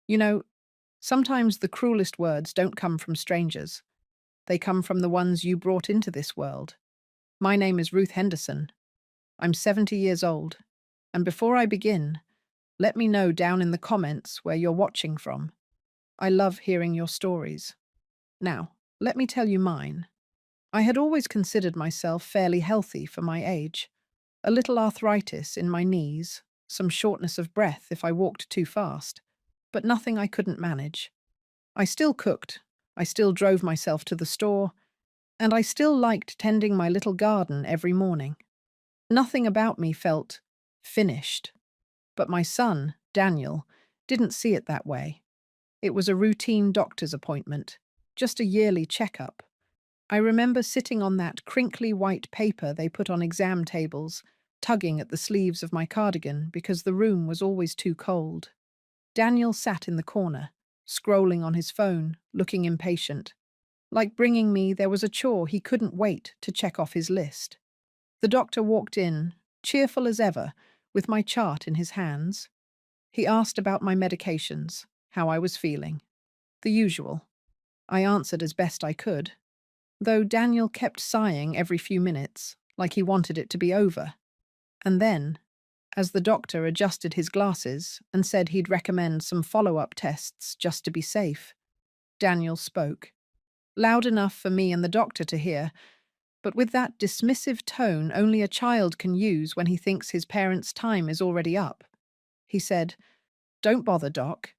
You know, sometimes the cruelest words don't come from strangers. They come from the ones you brought into this world. My name is Ruth Henderson. I'm 70 years old. And before I begin, let me know down in the comments where you're watching from. I love hearing your stories. Now, let me tell you mine. I had always considered myself fairly healthy for my age. A little arthritis in my knees, some shortness of breath if I walked too fast, but nothing I couldn't manage. I still cooked, I still drove myself to the store, and I still liked tending my little garden every morning. Nothing about me felt finished. But my son, Daniel, didn't see it that way. It was a routine doctor's appointment, just a yearly checkup. I remember sitting on that crinkly white paper they put on exam tables, tugging at the sleeves of my cardigan because the room was always too cold. Daniel sat in the corner, scrolling on his phone, looking impatient. Like bringing me, there was a chore he couldn't wait to check off his list. The doctor walked in, cheerful as ever, with my chart in his hands. He asked about my medications, how I was feeling. The usual. I answered as best I could, though Daniel kept sighing every few minutes, like he wanted it to be over. And then, as the doctor adjusted his glasses and said he'd recommend some follow-up tests just to be safe, Daniel spoke. Loud enough for me and the doctor to hear, but with that dismissive tone only a child can use when he thinks his parents' time is already up. He said, "Don't bother, Doc.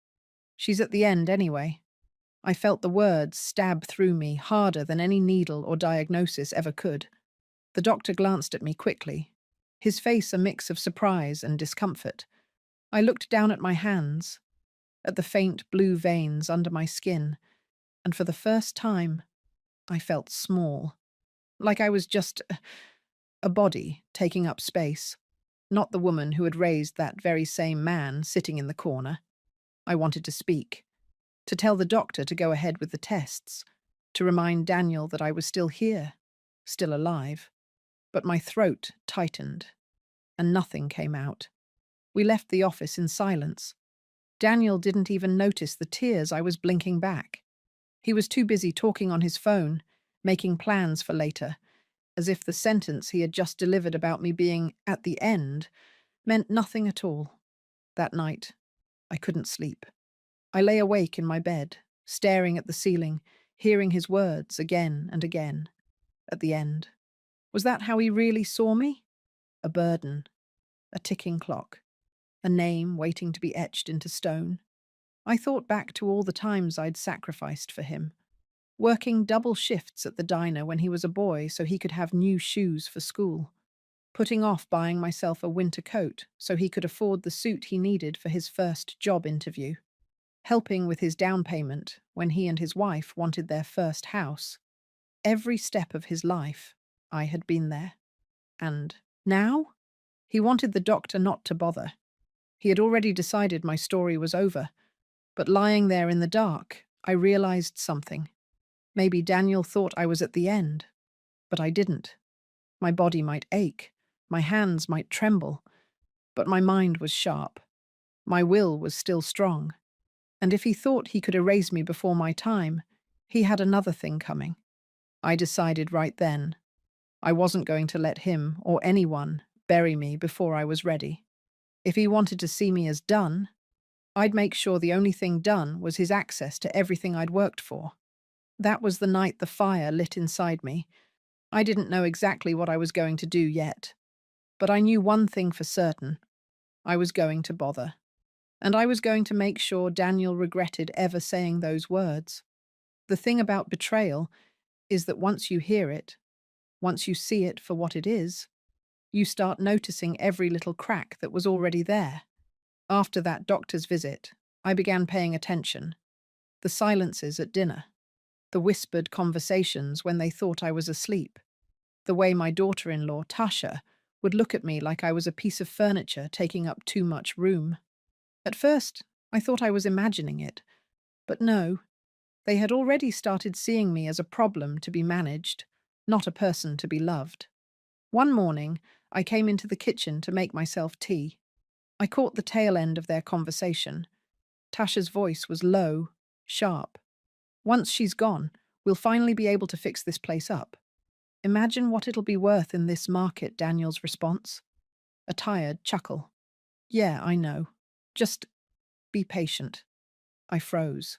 She's at the end anyway." I felt the words stab through me harder than any needle or diagnosis ever could. The doctor glanced at me quickly, his face a mix of surprise and discomfort. I looked down at my hands, at the faint blue veins under my skin, and for the first time, I felt small. Like I was just a body taking up space, not the woman who had raised that very same man sitting in the corner. I wanted to speak, to tell the doctor to go ahead with the tests, to remind Daniel that I was still here, still alive. But my throat tightened, and nothing came out. We left the office in silence. Daniel didn't even notice the tears I was blinking back. He was too busy talking on his phone, making plans for later, as if the sentence he had just delivered about me being at the end meant nothing at all. That night, I couldn't sleep. I lay awake in my bed, staring at the ceiling, hearing his words again and again. At the end. Was that how he really saw me? A burden, a ticking clock, a name waiting to be etched into stone. I thought back to all the times I'd sacrificed for him, working double shifts at the diner when he was a boy so he could have new shoes for school, putting off buying myself a winter coat so he could afford the suit he needed for his first job interview, helping with his down payment when he and his wife wanted their first house. Every step of his life, I had been there. And now? He wanted the doctor not to bother. He had already decided my story was over. But lying there in the dark, I realized something. Maybe Daniel thought I was at the end, but I didn't. My body might ache, my hands might tremble, but my mind was sharp. My will was still strong. And if he thought he could erase me before my time, he had another thing coming. I decided right then. I wasn't going to let him or anyone bury me before I was ready. If he wanted to see me as done, I'd make sure the only thing done was his access to everything I'd worked for. That was the night the fire lit inside me. I didn't know exactly what I was going to do yet, but I knew one thing for certain. I was going to bother. And I was going to make sure Daniel regretted ever saying those words. The thing about betrayal is that once you hear it, once you see it for what it is, you start noticing every little crack that was already there. After that doctor's visit, I began paying attention. The silences at dinner, the whispered conversations when they thought I was asleep, the way my daughter-in-law, Tasha, would look at me like I was a piece of furniture taking up too much room. At first, I thought I was imagining it, but no, they had already started seeing me as a problem to be managed, not a person to be loved. One morning, I came into the kitchen to make myself tea. I caught the tail end of their conversation. Tasha's voice was low, sharp. Once she's gone, we'll finally be able to fix this place up. Imagine what it'll be worth in this market, Daniel's response. A tired chuckle. Yeah, I know. Just be patient. I froze.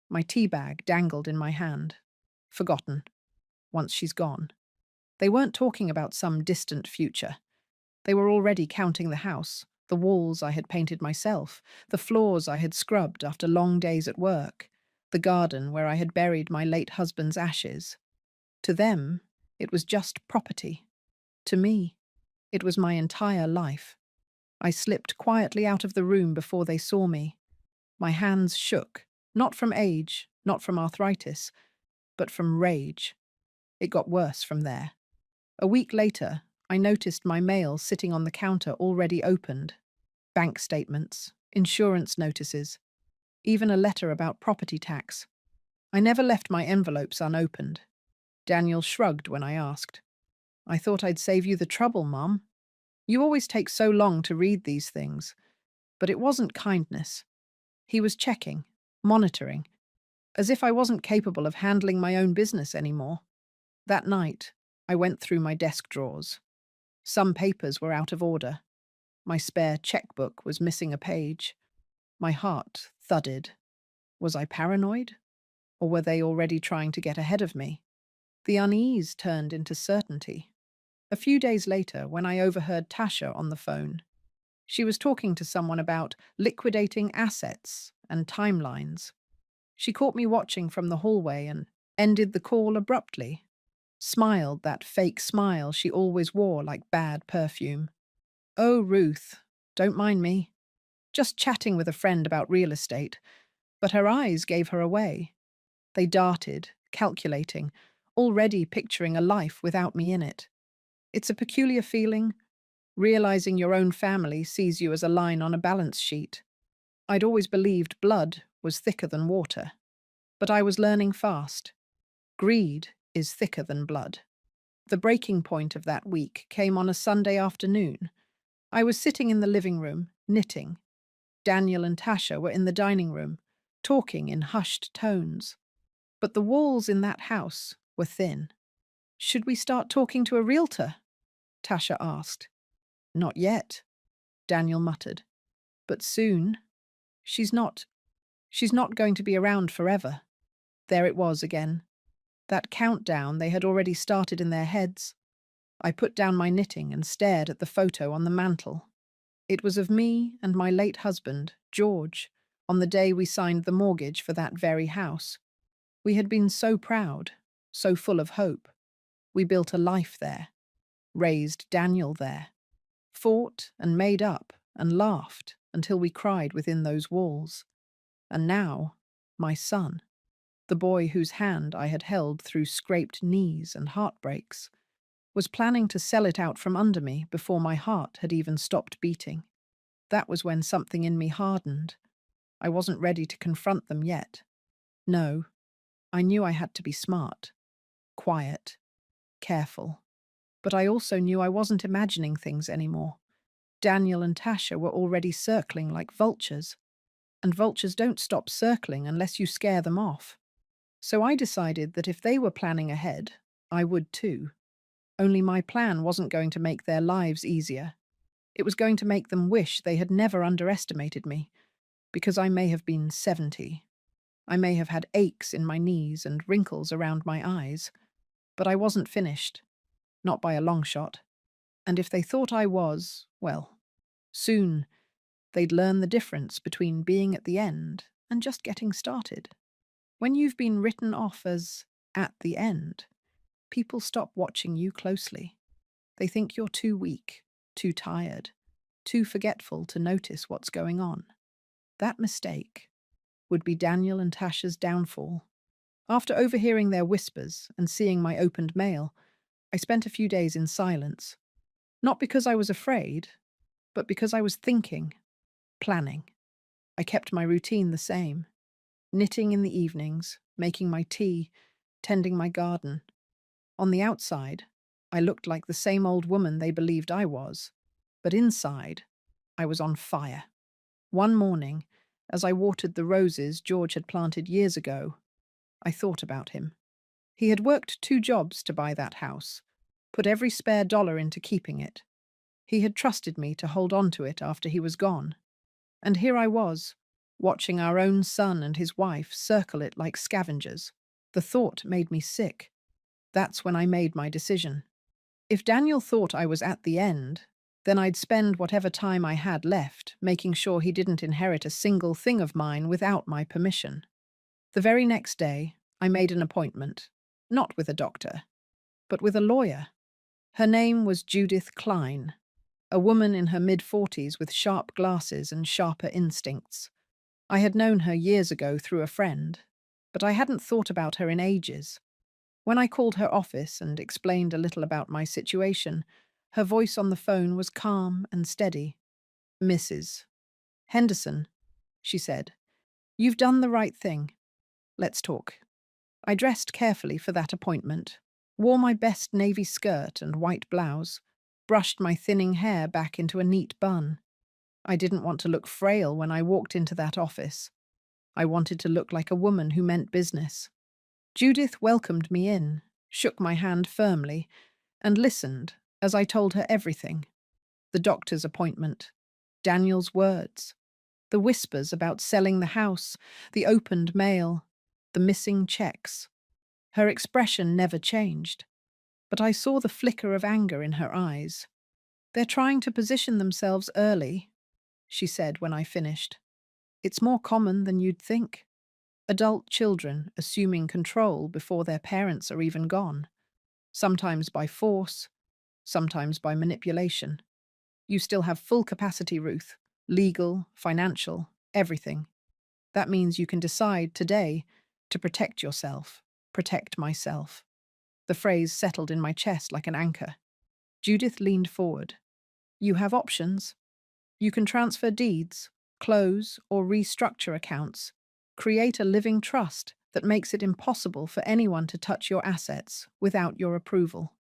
My tea bag dangled in my hand. Forgotten. Once she's gone. They weren't talking about some distant future. They were already counting the house, the walls I had painted myself, the floors I had scrubbed after long days at work, the garden where I had buried my late husband's ashes. To them, it was just property. To me, it was my entire life. I slipped quietly out of the room before they saw me. My hands shook, not from age, not from arthritis, but from rage. It got worse from there. A week later, I noticed my mail sitting on the counter already opened. Bank statements, insurance notices, even a letter about property tax. I never left my envelopes unopened. Daniel shrugged when I asked. I thought I'd save you the trouble, Mum. You always take so long to read these things. But it wasn't kindness. He was checking, monitoring, as if I wasn't capable of handling my own business anymore. That night, I went through my desk drawers. Some papers were out of order. My spare checkbook was missing a page. My heart thudded. Was I paranoid? Or were they already trying to get ahead of me? The unease turned into certainty. A few days later, when I overheard Tasha on the phone, she was talking to someone about liquidating assets and timelines. She caught me watching from the hallway and ended the call abruptly. Smiled that fake smile she always wore like bad perfume. Oh, Ruth, don't mind me. Just chatting with a friend about real estate. But her eyes gave her away. They darted, calculating, already picturing a life without me in it. It's a peculiar feeling, realizing your own family sees you as a line on a balance sheet. I'd always believed blood was thicker than water. But I was learning fast. Greed is thicker than blood. The breaking point of that week came on a Sunday afternoon. I was sitting in the living room, knitting. Daniel and Tasha were in the dining room, talking in hushed tones. But the walls in that house were thin. Should we start talking to a realtor? Tasha asked. Not yet, Daniel muttered. But soon. She's not going to be around forever. There it was again. That countdown they had already started in their heads. I put down my knitting and stared at the photo on the mantel. It was of me and my late husband, George, on the day we signed the mortgage for that very house. We had been so proud, so full of hope. We built a life there, raised Daniel there, fought and made up and laughed until we cried within those walls. And now, my son, the boy whose hand I had held through scraped knees and heartbreaks, was planning to sell it out from under me before my heart had even stopped beating. That was when something in me hardened. I wasn't ready to confront them yet. No, I knew I had to be smart, quiet, careful. But I also knew I wasn't imagining things anymore. Daniel and Tasha were already circling like vultures. And vultures don't stop circling unless you scare them off. So I decided that if they were planning ahead, I would too. Only my plan wasn't going to make their lives easier. It was going to make them wish they had never underestimated me, because I may have been 70. I may have had aches in my knees and wrinkles around my eyes, but I wasn't finished, not by a long shot. And if they thought I was, well, soon they'd learn the difference between being at the end and just getting started. When you've been written off as at the end, people stop watching you closely. They think you're too weak, too tired, too forgetful to notice what's going on. That mistake would be Daniel and Tasha's downfall. After overhearing their whispers and seeing my opened mail, I spent a few days in silence. Not because I was afraid, but because I was thinking, planning. I kept my routine the same. Knitting in the evenings, making my tea, tending my garden. On the outside, I looked like the same old woman they believed I was, but inside, I was on fire. One morning, As I watered the roses George had planted years ago, I thought about him. He had worked 2 jobs to buy that house, put every spare dollar into keeping it. He had trusted me to hold on to it after he was gone. And here I was, watching our own son and his wife circle it like scavengers. The thought made me sick. That's when I made my decision. If Daniel thought I was at the end, then I'd spend whatever time I had left making sure he didn't inherit a single thing of mine without my permission. The very next day, I made an appointment, not with a doctor, but with a lawyer. Her name was Judith Klein, a woman in her mid-40s with sharp glasses and sharper instincts. I had known her years ago through a friend, but I hadn't thought about her in ages. When I called her office and explained a little about my situation, her voice on the phone was calm and steady. "Mrs. Henderson," she said, "you've done the right thing. Let's talk." I dressed carefully for that appointment, wore my best navy skirt and white blouse, brushed my thinning hair back into a neat bun. I didn't want to look frail when I walked into that office. I wanted to look like a woman who meant business. Judith welcomed me in, shook my hand firmly, and listened as I told her everything. The doctor's appointment, Daniel's words, the whispers about selling the house, the opened mail, the missing checks. Her expression never changed, but I saw the flicker of anger in her eyes. "They're trying to position themselves early," she said when I finished. "It's more common than you'd think. Adult children assuming control before their parents are even gone. Sometimes by force, sometimes by manipulation. You still have full capacity, Ruth. Legal, financial, everything. That means you can decide today to protect yourself, protect myself." The phrase settled in my chest like an anchor. Judith leaned forward. "You have options. You can transfer deeds, close or restructure accounts, create a living trust that makes it impossible for anyone to touch your assets without your approval.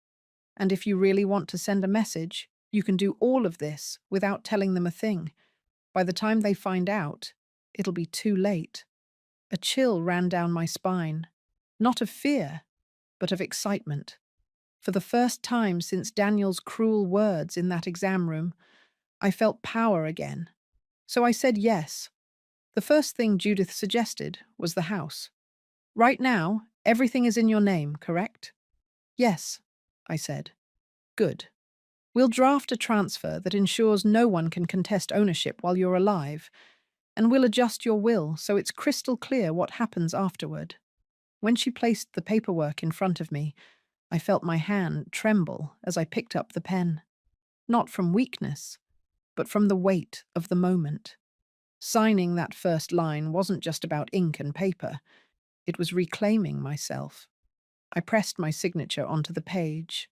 And if you really want to send a message, you can do all of this without telling them a thing. By the time they find out, it'll be too late." A chill ran down my spine, not of fear, but of excitement. For the first time since Daniel's cruel words in that exam room, I felt power again. So I said yes. The first thing Judith suggested was the house. "Right now, everything is in your name, correct?" "Yes," I said. "Good. We'll draft a transfer that ensures no one can contest ownership while you're alive, and we'll adjust your will so it's crystal clear what happens afterward." When she placed the paperwork in front of me, I felt my hand tremble as I picked up the pen. Not from weakness, but from the weight of the moment. Signing that first line wasn't just about ink and paper. It was reclaiming myself. I pressed my signature onto the page.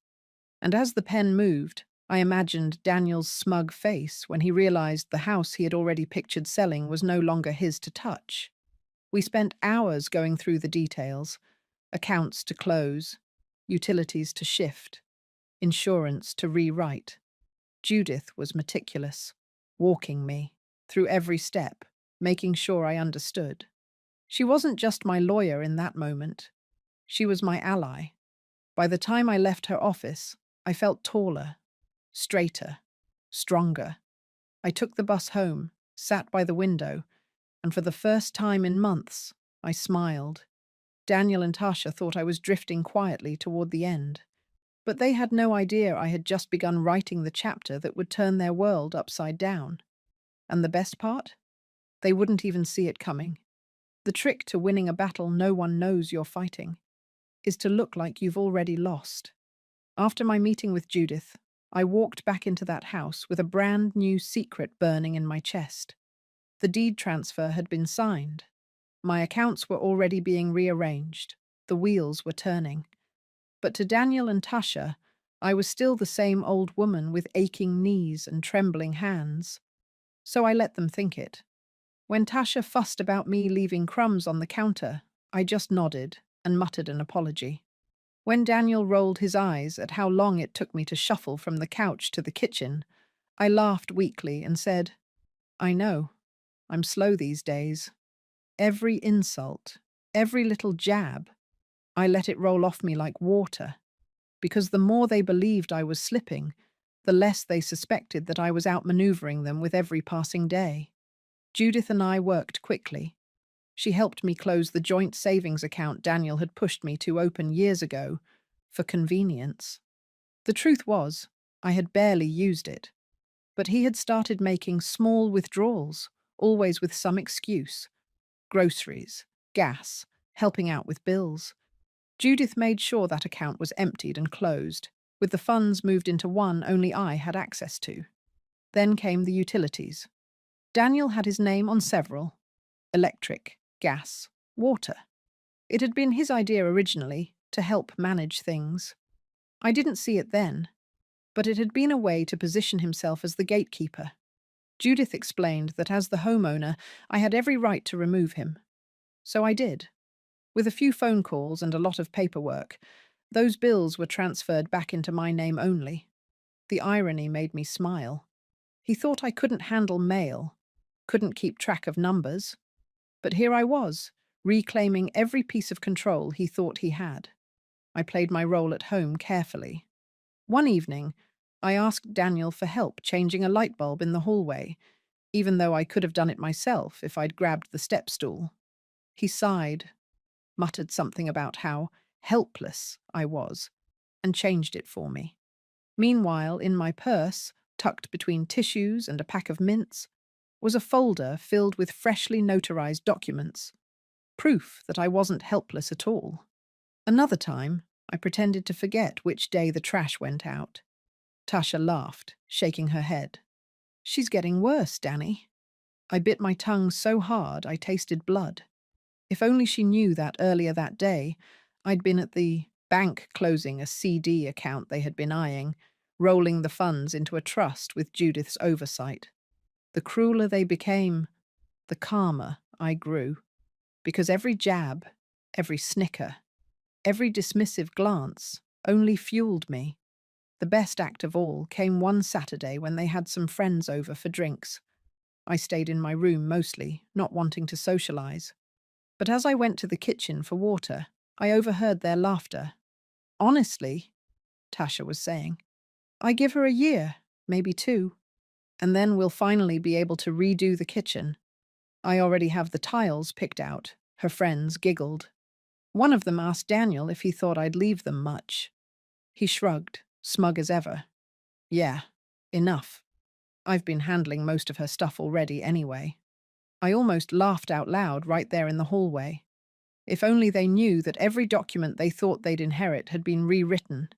And as the pen moved, I imagined Daniel's smug face when he realized the house he had already pictured selling was no longer his to touch. We spent hours going through the details, accounts to close, utilities to shift, insurance to rewrite. Judith was meticulous, walking me through every step, making sure I understood. She wasn't just my lawyer in that moment. She was my ally. By the time I left her office, I felt taller, straighter, stronger. I took the bus home, sat by the window, and for the first time in months, I smiled. Daniel and Tasha thought I was drifting quietly toward the end, but they had no idea I had just begun writing the chapter that would turn their world upside down. And the best part? They wouldn't even see it coming. The trick to winning a battle no one knows you're fighting is to look like you've already lost. After my meeting with Judith, I walked back into that house with a brand new secret burning in my chest. The deed transfer had been signed. My accounts were already being rearranged. The wheels were turning. But to Daniel and Tasha, I was still the same old woman with aching knees and trembling hands. So I let them think it. When Tasha fussed about me leaving crumbs on the counter, I just nodded and muttered an apology. When Daniel rolled his eyes at how long it took me to shuffle from the couch to the kitchen, I laughed weakly and said, "I know. I'm slow these days. Every insult, every little jab, I let it roll off me like water, because the more they believed I was slipping, the less they suspected that I was outmaneuvering them with every passing day. Judith and I worked quickly. She helped me close the joint savings account Daniel had pushed me to open years ago for convenience. The truth was, I had barely used it, but he had started making small withdrawals, always with some excuse: groceries, gas, helping out with bills. Judith made sure that account was emptied and closed, with the funds moved into one only I had access to. Then came the utilities. Daniel had his name on several: electric, gas, water. It had been his idea originally to help manage things. I didn't see it then, but it had been a way to position himself as the gatekeeper. Judith explained that as the homeowner, I had every right to remove him. So I did. With a few phone calls and a lot of paperwork, those bills were transferred back into my name only. The irony made me smile. He thought I couldn't handle mail, couldn't keep track of numbers. But here I was, reclaiming every piece of control he thought he had. I played my role at home carefully. One evening, I asked Daniel for help changing a light bulb in the hallway, even though I could have done it myself if I'd grabbed the step stool. He sighed, muttered something about how helpless I was, and changed it for me. Meanwhile, in my purse, tucked between tissues and a pack of mints, was a folder filled with freshly notarized documents, proof that I wasn't helpless at all. Another time, I pretended to forget which day the trash went out. Tasha laughed, shaking her head. "She's getting worse, Danny." I bit my tongue so hard I tasted blood. If only she knew that earlier that day, I'd been at the bank closing a CD account they had been eyeing, rolling the funds into a trust with Judith's oversight. The crueler they became, the calmer I grew, because every jab, every snicker, every dismissive glance only fueled me. The best act of all came one Saturday when they had some friends over for drinks. I stayed in my room mostly, not wanting to socialize. But as I went to the kitchen for water, I overheard their laughter. "Honestly," Tasha was saying, "I give her a year, maybe two, and then we'll finally be able to redo the kitchen. I already have the tiles picked out." Her friends giggled. One of them asked Daniel if he thought I'd leave them much. He shrugged, smug as ever. "Yeah, enough. I've been handling most of her stuff already anyway." I almost laughed out loud right there in the hallway. If only they knew that every document they thought they'd inherit had been rewritten.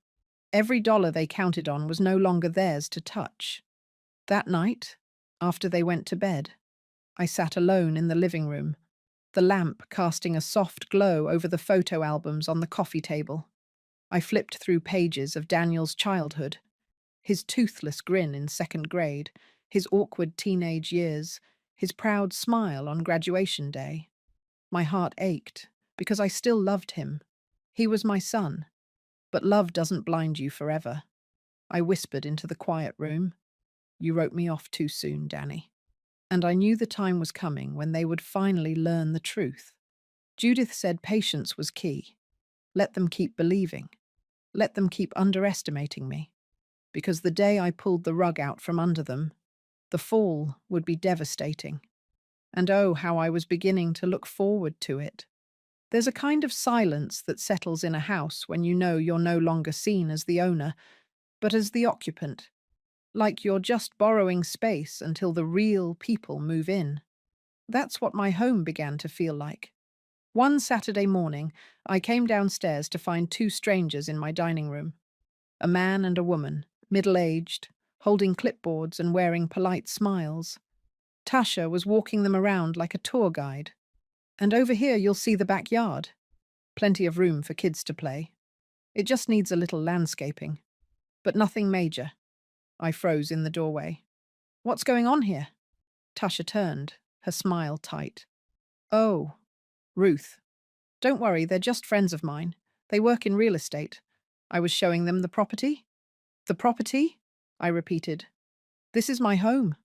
Every dollar they counted on was no longer theirs to touch. That night, after they went to bed, I sat alone in the living room, the lamp casting a soft glow over the photo albums on the coffee table. I flipped through pages of Daniel's childhood, his toothless grin in second grade, his awkward teenage years, his proud smile on graduation day. My heart ached, because I still loved him. He was my son. But love doesn't blind you forever. I whispered into the quiet room, "You wrote me off too soon, Danny." And I knew the time was coming when they would finally learn the truth. Judith said patience was key. Let them keep believing. Let them keep underestimating me. Because the day I pulled the rug out from under them, the fall would be devastating. And oh, how I was beginning to look forward to it. There's a kind of silence that settles in a house when you know you're no longer seen as the owner, but as the occupant. Like you're just borrowing space until the real people move in. That's what my home began to feel like. One Saturday morning, I came downstairs to find two strangers in my dining room. A man and a woman, middle-aged, holding clipboards and wearing polite smiles. Tasha was walking them around like a tour guide. "And over here you'll see the backyard. Plenty of room for kids to play. It just needs a little landscaping. But nothing major." I froze in the doorway. "What's going on here?" Tasha turned, her smile tight. "Oh, Ruth. Don't worry, they're just friends of mine. They work in real estate. I was showing them the property." "The property?" I repeated. "This is my home."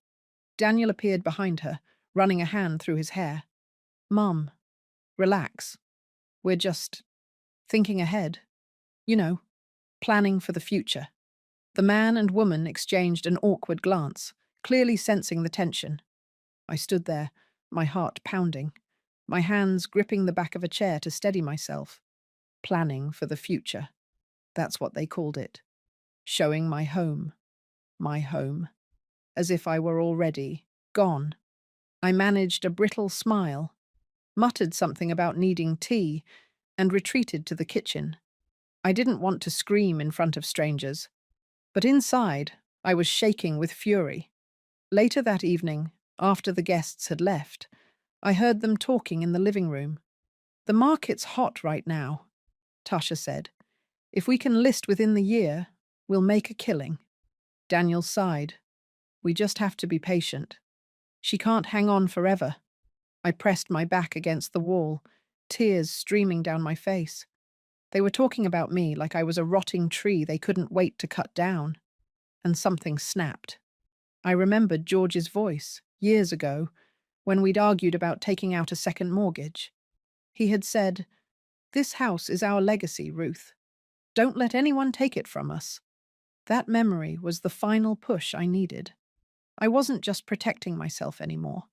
Daniel appeared behind her, running a hand through his hair. Mum, relax. We're just thinking ahead. You know, planning for the future. The man and woman exchanged an awkward glance, clearly sensing the tension. I stood there, my heart pounding, my hands gripping the back of a chair to steady myself. Planning for the future. That's what they called it. Showing my home. My home. As if I were already gone. I managed a brittle smile, muttered something about needing tea, and retreated to the kitchen. I didn't want to scream in front of strangers, but inside I was shaking with fury. Later that evening, after the guests had left, I heard them talking in the living room. The market's hot right now, Tasha said. If we can list within the year, we'll make a killing. Daniel sighed. We just have to be patient. She can't hang on forever. I pressed my back against the wall, tears streaming down my face. They were talking about me like I was a rotting tree they couldn't wait to cut down. And something snapped. I remembered George's voice, years ago, when we'd argued about taking out a second mortgage. He had said, "This house is our legacy, Ruth. Don't let anyone take it from us." That memory was the final push I needed. I wasn't just protecting myself anymore.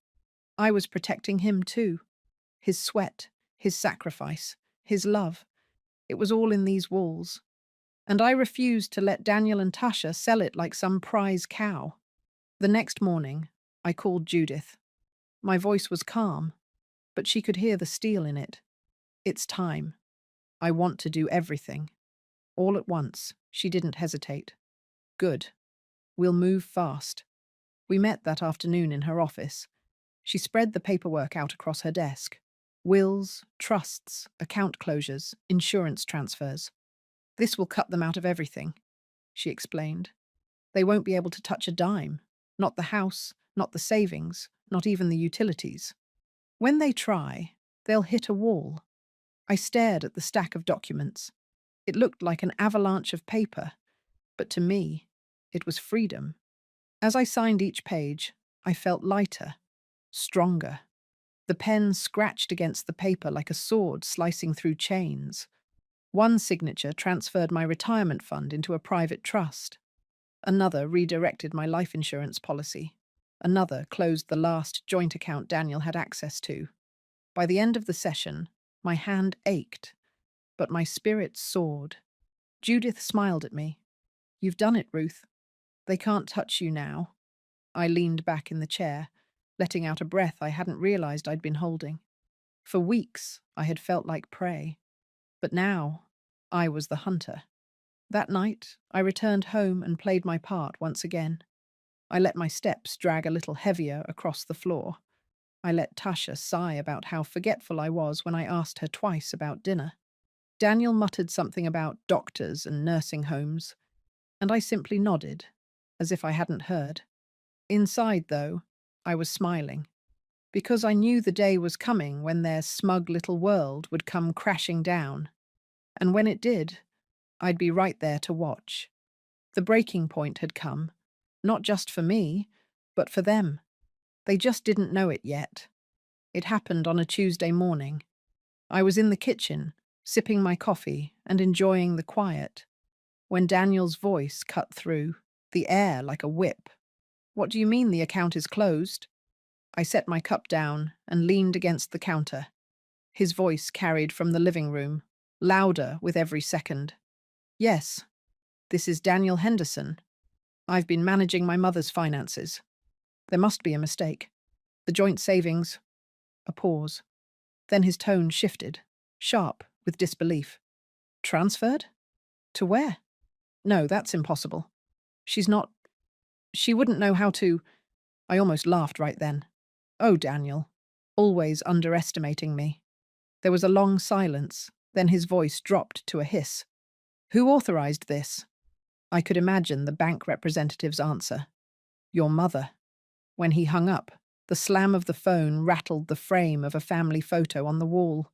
I was protecting him too. His sweat, his sacrifice, his love. It was all in these walls. And I refused to let Daniel and Tasha sell it like some prize cow. The next morning, I called Judith. My voice was calm, but she could hear the steel in it. It's time. I want to do everything. All at once, she didn't hesitate. Good. We'll move fast. We met that afternoon in her office. She spread the paperwork out across her desk. Wills, trusts, account closures, insurance transfers. This will cut them out of everything, she explained. They won't be able to touch a dime. Not the house, not the savings, not even the utilities. When they try, they'll hit a wall. I stared at the stack of documents. It looked like an avalanche of paper, but to me, it was freedom. As I signed each page, I felt lighter, stronger. The pen scratched against the paper like a sword slicing through chains. One signature transferred my retirement fund into a private trust. Another redirected my life insurance policy. Another closed the last joint account Daniel had access to. By the end of the session, my hand ached, but my spirit soared. Judith smiled at me. You've done it, Ruth. They can't touch you now. I leaned back in the chair, letting out a breath I hadn't realized I'd been holding. For weeks, I had felt like prey. But now, I was the hunter. That night, I returned home and played my part once again. I let my steps drag a little heavier across the floor. I let Tasha sigh about how forgetful I was when I asked her twice about dinner. Daniel muttered something about doctors and nursing homes, and I simply nodded, as if I hadn't heard. Inside, though, I was smiling, because I knew the day was coming when their smug little world would come crashing down. And when it did, I'd be right there to watch. The breaking point had come, not just for me, but for them. They just didn't know it yet. It happened on a Tuesday morning. I was in the kitchen, sipping my coffee and enjoying the quiet, when Daniel's voice cut through, the air like a whip. What do you mean the account is closed? I set my cup down and leaned against the counter. His voice carried from the living room, louder with every second. Yes, this is Daniel Henderson. I've been managing my mother's finances. There must be a mistake. The joint savings. A pause. Then his tone shifted, sharp with disbelief. Transferred? To where? No, that's impossible. She wouldn't know how to. I almost laughed right then. Oh, Daniel, always underestimating me. There was a long silence, then his voice dropped to a hiss. Who authorized this? I could imagine the bank representative's answer. Your mother. When he hung up, the slam of the phone rattled the frame of a family photo on the wall.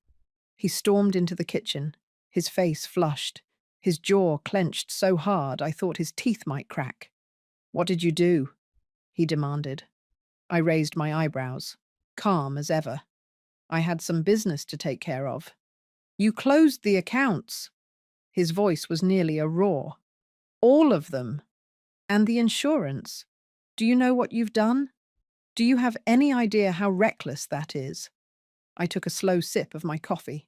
He stormed into the kitchen, his face flushed, his jaw clenched so hard I thought his teeth might crack. What did you do? He demanded. I raised my eyebrows. calm as ever. I had some business to take care of. You closed the accounts. His voice was nearly a roar. All of them. And the insurance. Do you know what you've done? Do you have any idea how reckless that is? I took a slow sip of my coffee.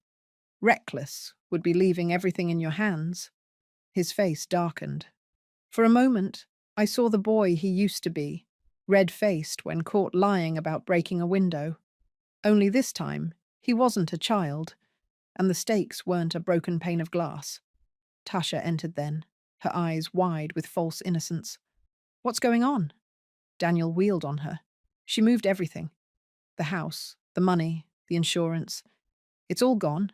Reckless would be leaving everything in your hands. His face darkened. For a moment, I saw the boy he used to be, red-faced when caught lying about breaking a window. Only this time, he wasn't a child, and the stakes weren't a broken pane of glass. Tasha entered then, her eyes wide with false innocence. What's going on? Daniel wheeled on her. She moved everything. The house, the money, the insurance. It's all gone.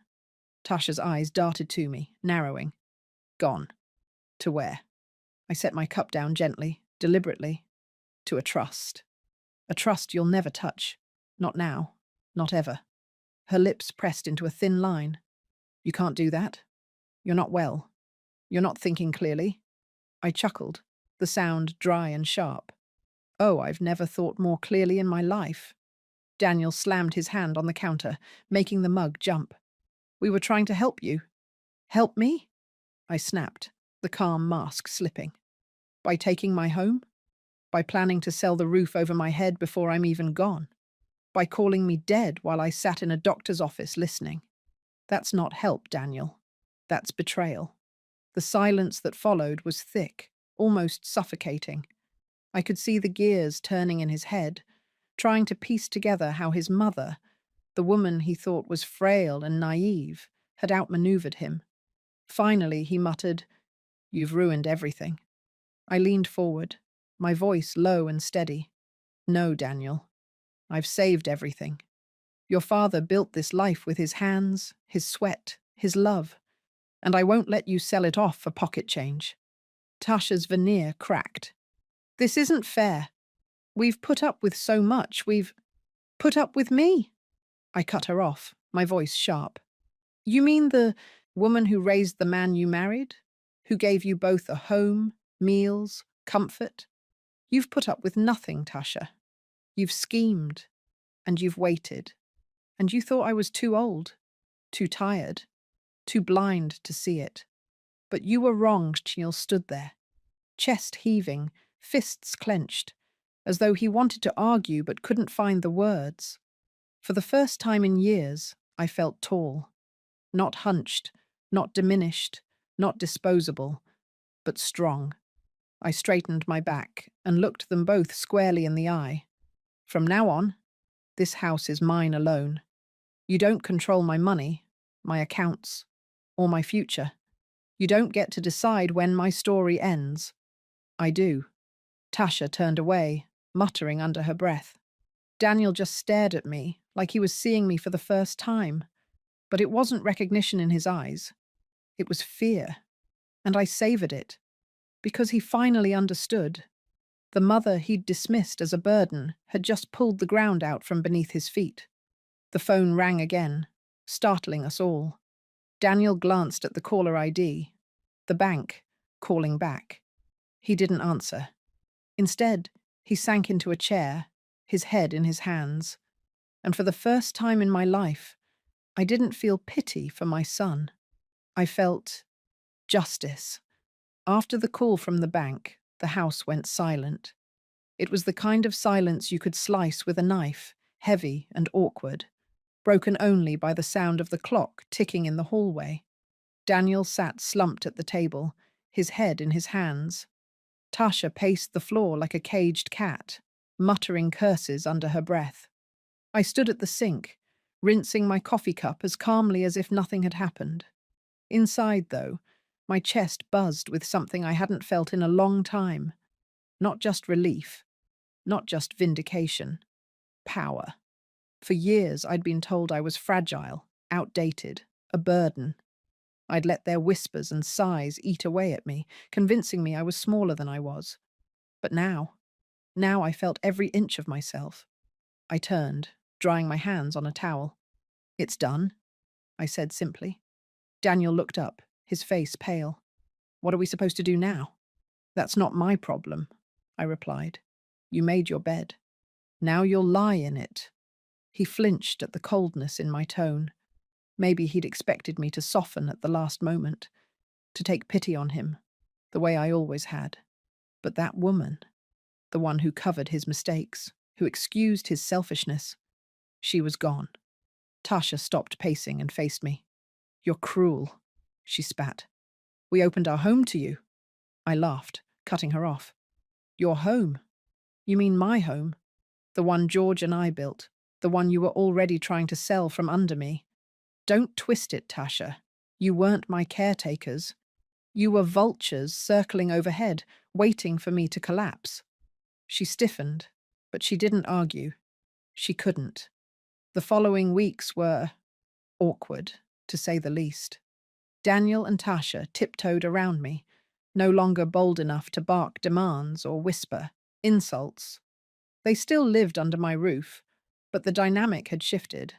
Tasha's eyes darted to me, narrowing. Gone. To where? I set my cup down gently, deliberately. To a trust. A trust you'll never touch. Not now. Not ever. Her lips pressed into a thin line. You can't do that. You're not well. You're not thinking clearly. I chuckled, the sound dry and sharp. Oh, I've never thought more clearly in my life. Daniel slammed his hand on the counter, making the mug jump. We were trying to help you. Help me? I snapped, the calm mask slipping. By taking my home? By planning to sell the roof over my head before I'm even gone? By calling me dead while I sat in a doctor's office listening? That's not help, Daniel. That's betrayal. The silence that followed was thick, almost suffocating. I could see the gears turning in his head, trying to piece together how his mother, the woman he thought was frail and naive, had outmaneuvered him. Finally, he muttered, "You've ruined everything." I leaned forward, my voice low and steady. No, Daniel. I've saved everything. Your father built this life with his hands, his sweat, his love, and I won't let you sell it off for pocket change. Tasha's veneer cracked. This isn't fair. We've put up with so much. We've put up with me. I cut her off, my voice sharp. You mean the woman who raised the man you married? Who gave you both a home, meals, comfort? You've put up with nothing, Tasha. You've schemed, and you've waited. And you thought I was too old, too tired, too blind to see it. But you were wrong. Neil stood there, chest heaving, fists clenched, as though he wanted to argue but couldn't find the words. For the first time in years, I felt tall. Not hunched, not diminished, not disposable, but strong. I straightened my back and looked them both squarely in the eye. From now on, this house is mine alone. You don't control my money, my accounts, or my future. You don't get to decide when my story ends. I do. Tasha turned away, muttering under her breath. Daniel just stared at me, like he was seeing me for the first time. But it wasn't recognition in his eyes. It was fear. And I savored it. Because he finally understood. The mother he'd dismissed as a burden had just pulled the ground out from beneath his feet. The phone rang again, startling us all. Daniel glanced at the caller ID. The bank, calling back. He didn't answer. Instead, he sank into a chair, his head in his hands. And for the first time in my life, I didn't feel pity for my son. I felt justice. After the call from the bank, the house went silent. It was the kind of silence you could slice with a knife, heavy and awkward, broken only by the sound of the clock ticking in the hallway. Daniel sat slumped at the table, his head in his hands. Tasha paced the floor like a caged cat, muttering curses under her breath. I stood at the sink, rinsing my coffee cup as calmly as if nothing had happened. Inside, though, my chest buzzed with something I hadn't felt in a long time. Not just relief, not just vindication. Power. For years, I'd been told I was fragile, outdated, a burden. I'd let their whispers and sighs eat away at me, convincing me I was smaller than I was. But now I felt every inch of myself. I turned, drying my hands on a towel. It's done, I said simply. Daniel looked up, his face pale. What are we supposed to do now? That's not my problem, I replied. You made your bed. Now you'll lie in it. He flinched at the coldness in my tone. Maybe he'd expected me to soften at the last moment, to take pity on him, the way I always had. But that woman, the one who covered his mistakes, who excused his selfishness, she was gone. Tasha stopped pacing and faced me. "You're cruel," she spat. "We opened our home to you." I laughed, cutting her off. "Your home? You mean my home? The one George and I built, the one you were already trying to sell from under me. Don't twist it, Tasha. You weren't my caretakers. You were vultures circling overhead, waiting for me to collapse." She stiffened, but she didn't argue. She couldn't. The following weeks were awkward, to say the least. Daniel and Tasha tiptoed around me, no longer bold enough to bark demands or whisper insults. They still lived under my roof, but the dynamic had shifted.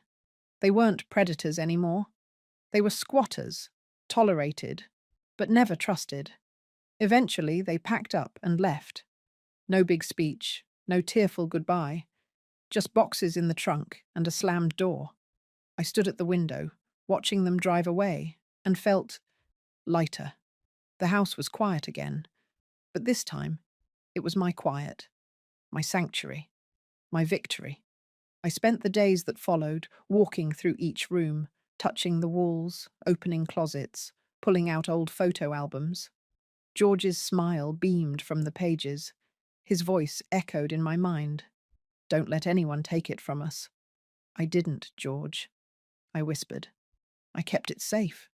They weren't predators anymore. They were squatters, tolerated, but never trusted. Eventually, they packed up and left. No big speech, no tearful goodbye, just boxes in the trunk and a slammed door. I stood at the window, watching them drive away, and felt lighter. The house was quiet again, but this time, it was my quiet, my sanctuary, my victory. I spent the days that followed walking through each room, touching the walls, opening closets, pulling out old photo albums. George's smile beamed from the pages. His voice echoed in my mind. "Don't let anyone take it from us." "I didn't, George," I whispered. "I kept it safe.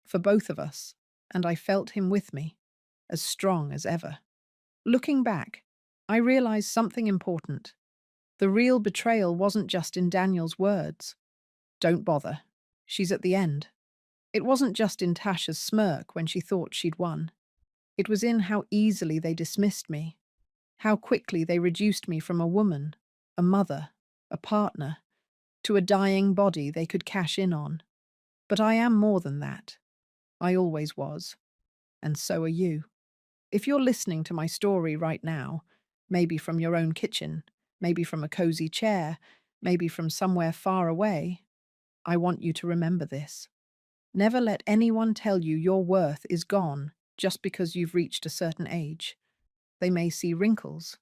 For both of us, and I felt him with me, as strong as ever." Looking back, I realized something important. The real betrayal wasn't just in Daniel's words. "Don't bother. She's at the end." It wasn't just in Tasha's smirk when she thought she'd won. It was in how easily they dismissed me, how quickly they reduced me from a woman, a mother, a partner, to a dying body they could cash in on. But I am more than that. I always was. And so are you. If you're listening to my story right now, maybe from your own kitchen, maybe from a cozy chair, maybe from somewhere far away, I want you to remember this. Never let anyone tell you your worth is gone just because you've reached a certain age. They may see wrinkles.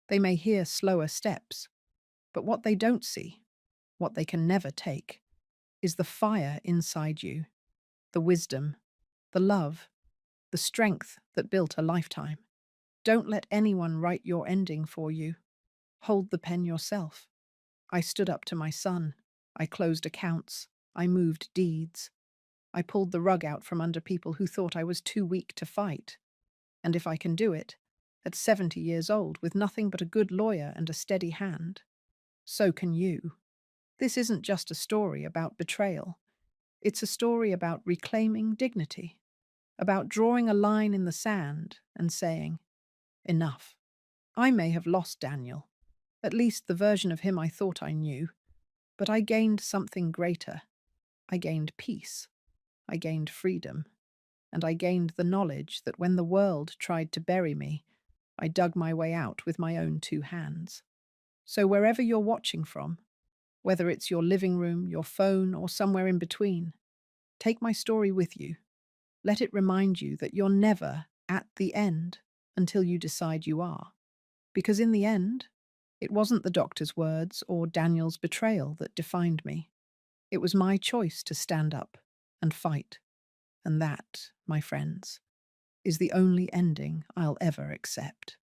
They may hear slower steps. But what they don't see, what they can never take, is the fire inside you, the wisdom, the love, the strength that built a lifetime. Don't let anyone write your ending for you. Hold the pen yourself. I stood up to my son. I closed accounts. I moved deeds. I pulled the rug out from under people who thought I was too weak to fight. And if I can do it, at 70 years old, with nothing but a good lawyer and a steady hand, so can you. This isn't just a story about betrayal. It's a story about reclaiming dignity, about drawing a line in the sand and saying, enough. I may have lost Daniel, at least the version of him I thought I knew, but I gained something greater. I gained peace. I gained freedom. And I gained the knowledge that when the world tried to bury me, I dug my way out with my own 2 hands. So wherever you're watching from, whether it's your living room, your phone, or somewhere in between, take my story with you. Let it remind you that you're never at the end until you decide you are. Because in the end, it wasn't the doctor's words or Daniel's betrayal that defined me. It was my choice to stand up and fight. And that, my friends, is the only ending I'll ever accept.